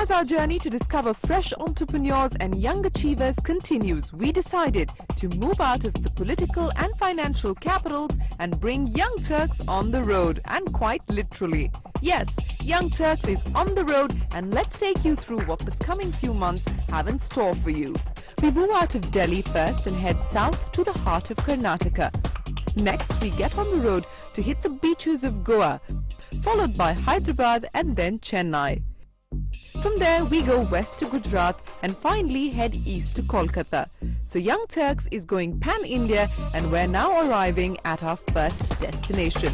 As our journey to discover fresh entrepreneurs and young achievers continues, we decided to move out of the political and financial capitals and bring Young Turks on the road, and quite literally. Yes, Young Turks is on the road, and let's take you through what the coming few months have in store for you. We move out of Delhi first and head south to the heart of Karnataka. Next, we get on the road to hit the beaches of Goa, followed by Hyderabad and then Chennai. From there, we go west to Gujarat and finally head east to Kolkata. So Young Turks is going pan-India, and we're now arriving at our first destination.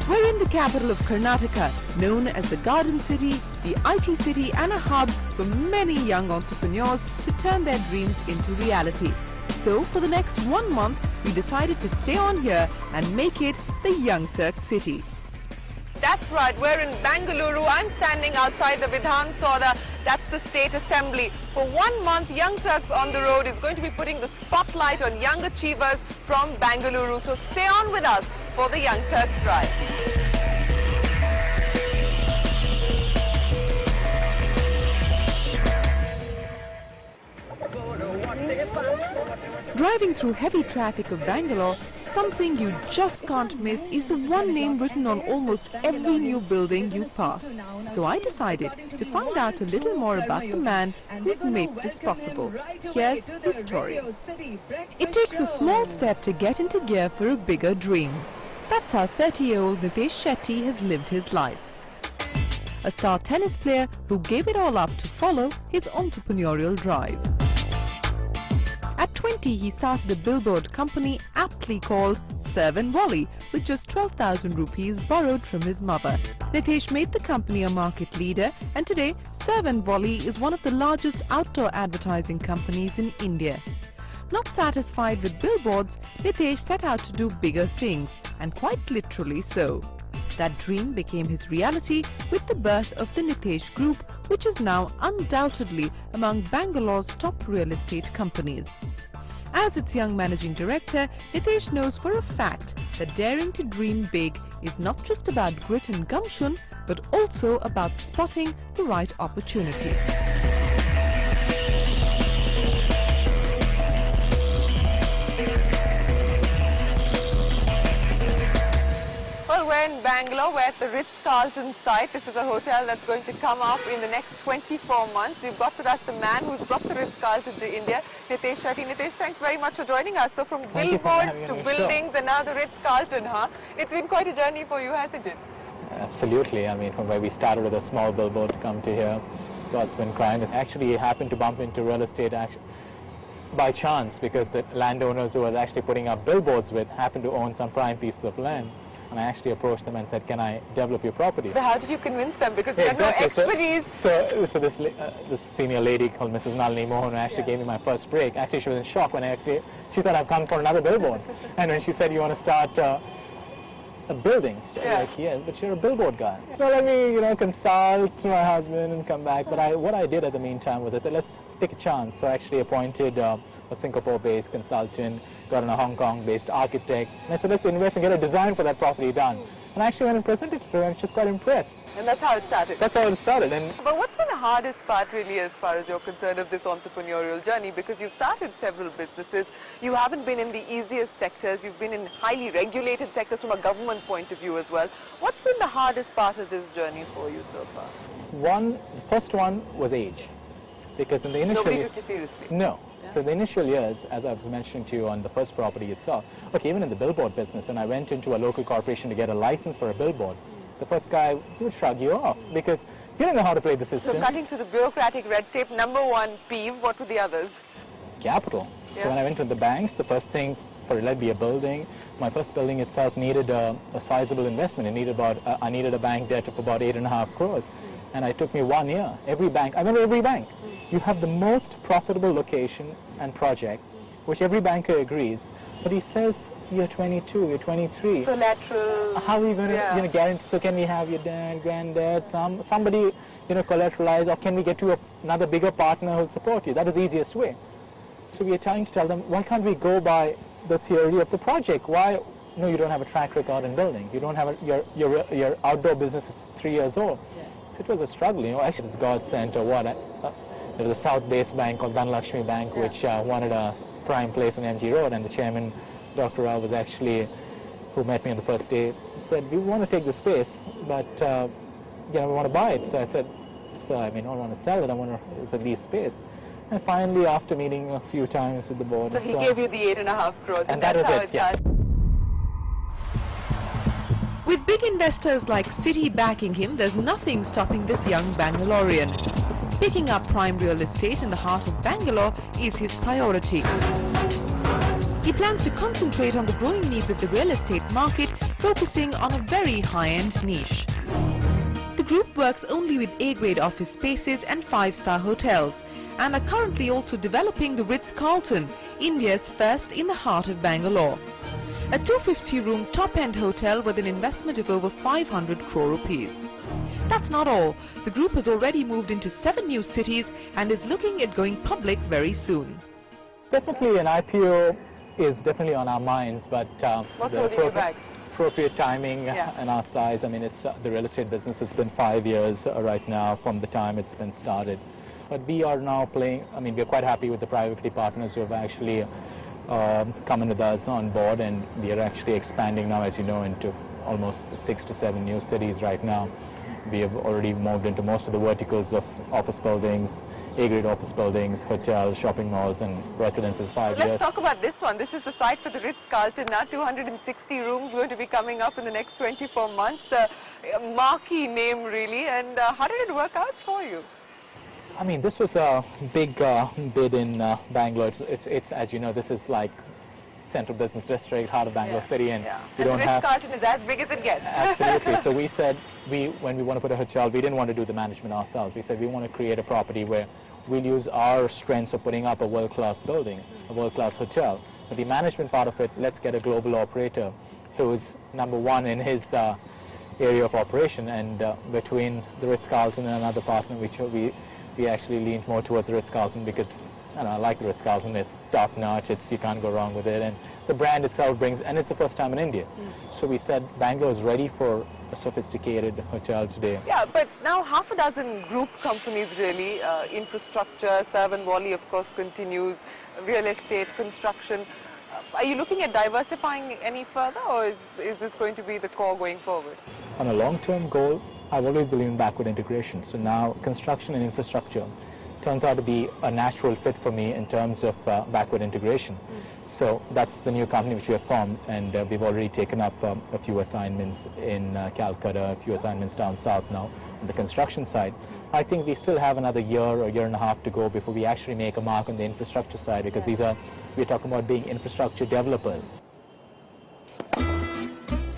We're in the capital of Karnataka, known as the Garden City, the IT city, and a hub for many young entrepreneurs to turn their dreams into reality. So for the next 1 month, we decided to stay on here and make it the Young Turks city. That's right, we're in Bengaluru. I'm standing outside the Vidhan Sauda, that's the State Assembly. For 1 month, Young Turks on the road is going to be putting the spotlight on young achievers from Bengaluru. So stay on with us for the Young Turks drive. Driving through heavy traffic of Bangalore, something you just can't miss is the one name written on almost every new building you pass. So I decided to find out a little more about the man who's made this possible. Here's his story. It takes a small step to get into gear for a bigger dream. That's how 30-year-old Nitesh Shetty has lived his life. A star tennis player who gave it all up to follow his entrepreneurial drive. At 20, he started a billboard company aptly called Serve and Volley with just 12,000 rupees borrowed from his mother. Nitesh made the company a market leader, and today Serve and Volley is one of the largest outdoor advertising companies in India. Not satisfied with billboards, Nitesh set out to do bigger things, and quite literally so. That dream became his reality with the birth of the Nitesh Group, which is now undoubtedly among Bangalore's top real estate companies. As its young managing director, Nitesh knows for a fact that daring to dream big is not just about grit and gumption, but also about spotting the right opportunity. We're in Bangalore, we're at the Ritz-Carlton site. This is a hotel that's going to come up in the next 24 months. We've got with us the man who's brought the Ritz-Carlton to India, Nitesh Shetty. Nitesh, thanks very much for joining us. So from billboards to buildings and now the Ritz-Carlton, huh? It's been quite a journey for you, hasn't it? Absolutely. I mean, from where we started with a small billboard to come to here, God's been kind. It actually happened to bump into real estate by chance, because the landowners who I was actually putting up billboards with happened to own some prime pieces of land. And I actually approached them and said, can I develop your property? So how did you convince them? Because you had no expertise. So this senior lady called Mrs. Nalini Mohan actually gave me my first break. Actually, she was in shock when she thought I've come for another billboard. And when she said, you want to start a building? So I was like, yes, but you're a billboard guy. So let me, consult my husband and come back. But what I did at the meantime was I said, let's take a chance. So I actually appointed a Singapore-based consultant, got in a Hong Kong-based architect. And I said, let's invest and get a design for that property done. And I actually went and presented it to her, and she's quite impressed. And that's how it started? That's how it started. But what's been the hardest part really as far as you're concerned of this entrepreneurial journey? Because you've started several businesses. You haven't been in the easiest sectors. You've been in highly regulated sectors from a government point of view as well. What's been the hardest part of this journey for you so far? The first one was age. Because in the initial... Nobody took you seriously? No. Yeah. So the initial years, as I was mentioning to you on the first property itself, okay, even in the billboard business, and I went into a local corporation to get a license for a billboard, the first guy, he would shrug you off because you don't know how to play the system. So cutting through the bureaucratic red tape, number one peeve, what were the others? Capital. Yeah. So when I went to the banks, the first thing for it be a building, my first building itself needed a sizable investment. It needed I needed a bank debt of about 8.5 crores. And it took me 1 year. Every bank, I went to every bank. You have the most profitable location and project, which every banker agrees. But he says, you're 22, you're 23. Collateral. How are you going to guarantee? So can we have your dad, granddad, somebody, collateralize, or can we get you another bigger partner who'll support you? That is the easiest way. So we are trying to tell them, why can't we go by the theory of the project? Why no, you don't have a track record in building. You don't have your outdoor business is 3 years old. Yeah. So it was a struggle, you know. Actually, it's God sent or what. There was a South-based bank called Dhanlakshmi Bank, which wanted a prime place on MG Road, and the chairman, Dr. Rao, was actually, who met me on the first day, said, we want to take the space, but you know, we want to buy it. So I said, so I mean, I don't want to sell it, I want to, it's a lease space. And finally, after meeting a few times with the board, so he gave you the 8.5 crores, and that was it. Yeah. With big investors like Citi backing him, there's nothing stopping this young Bangalorean. Picking up prime real estate in the heart of Bangalore is his priority. He plans to concentrate on the growing needs of the real estate market, focusing on a very high-end niche. The group works only with A-grade office spaces and 5-star hotels, and are currently also developing the Ritz-Carlton, India's first in the heart of Bangalore. A 250-room top-end hotel with an investment of over 500 crore rupees. That's not all. The group has already moved into 7 new cities and is looking at going public very soon. Definitely an IPO is definitely on our minds, but what's holding you back? Appropriate timing and our size. I mean, it's the real estate business has been 5 years right now from the time it's been started. But we are now playing, I mean, we're quite happy with the private equity partners who have actually come with us on board, and we are actually expanding now, as you know, into almost 6 to 7 new cities right now. We have already moved into most of the verticals of office buildings, A-grade office buildings, hotels, shopping malls, and residences. 5 years. Let's talk about this one. This is the site for the Ritz-Carlton. Now 260 rooms going to be coming up in the next 24 months. A marquee name, really. And how did it work out for you? I mean, this was a big bid in Bangalore. It's, as you know, this is like central business district, heart of Bangalore city, and we don't have... Ritz-Carlton is as big as it gets. Absolutely. So we said, when we want to put a hotel, we didn't want to do the management ourselves. We said we want to create a property where we'll use our strengths of putting up a world-class building, a world-class hotel. But the management part of it, let's get a global operator who is #1 in his area of operation. And between the Ritz-Carlton and another partner, which we actually leaned more towards the Ritz-Carlton because I like the Ritz-Carlton. It's top-notch. You can't go wrong with it, and the brand itself brings. And it's the first time in India, so we said Bangalore is ready for a sophisticated hotel today. Yeah, but now half a dozen group companies really, infrastructure, Servan Valley of course continues, real estate, construction. Are you looking at diversifying any further, or is this going to be the core going forward? On a long-term goal, I've always believed in backward integration. So now construction and infrastructure turns out to be a natural fit for me in terms of backward integration. So that's the new company which we have formed, and we've already taken up a few assignments in Calcutta, a few assignments down south now on the construction side. I think we still have another year or year and a half to go before we actually make a mark on the infrastructure side, because we're talking about being infrastructure developers.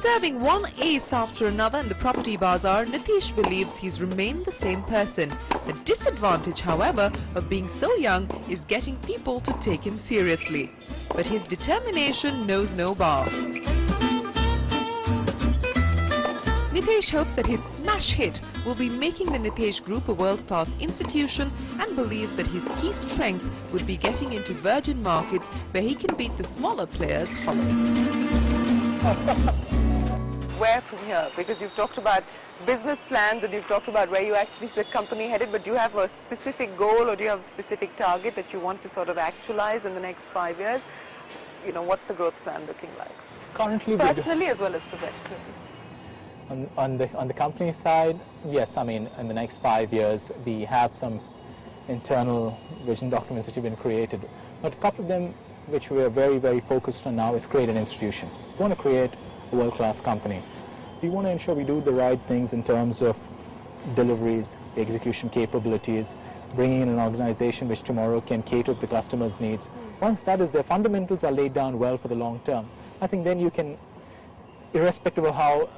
Serving one ace after another in the property bazaar, Nitesh believes he's remained the same person. The disadvantage, however, of being so young is getting people to take him seriously. But his determination knows no bounds. Nitesh hopes that his smash hit will be making the Nitesh Group a world-class institution, and believes that his key strength would be getting into virgin markets where he can beat the smaller players hollow. Where from here? Because you've talked about business plans and you've talked about where you actually see the company headed, but do you have a specific goal or do you have a specific target that you want to sort of actualize in the next 5 years? You know, what's the growth plan looking like? Currently, personally as well as professionally. On the company side, yes, I mean, in the next 5 years, we have some internal vision documents which have been created. But a couple of them which we are very, very focused on now is create an institution. We want to create a world-class company. We want to ensure we do the right things in terms of deliveries, execution capabilities, bringing in an organization which tomorrow can cater to the customer's needs. Once that is, their fundamentals are laid down well for the long term, I think then you can, irrespective of how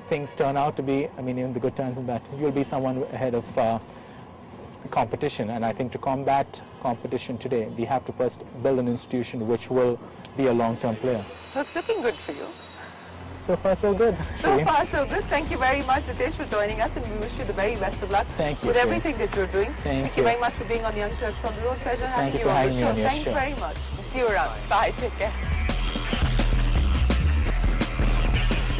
things turn out to be, I mean, even the good times and bad, you'll be someone ahead of competition. And I think to combat competition today, we have to first build an institution which will be a long-term player. So it's looking good for you. So far, so good. So far, so good. Thank you very much, Nitesh, for joining us, and we wish you the very best of luck with everything that you're doing. Thank you very much for being on Young Turks on the Road. Pleasure having you on the show. Thank you very much. See you around. Bye. Take care.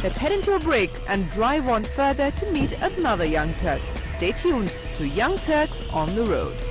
Let's head into a break and drive on further to meet another young Turk. Stay tuned to Young Turks on the Road.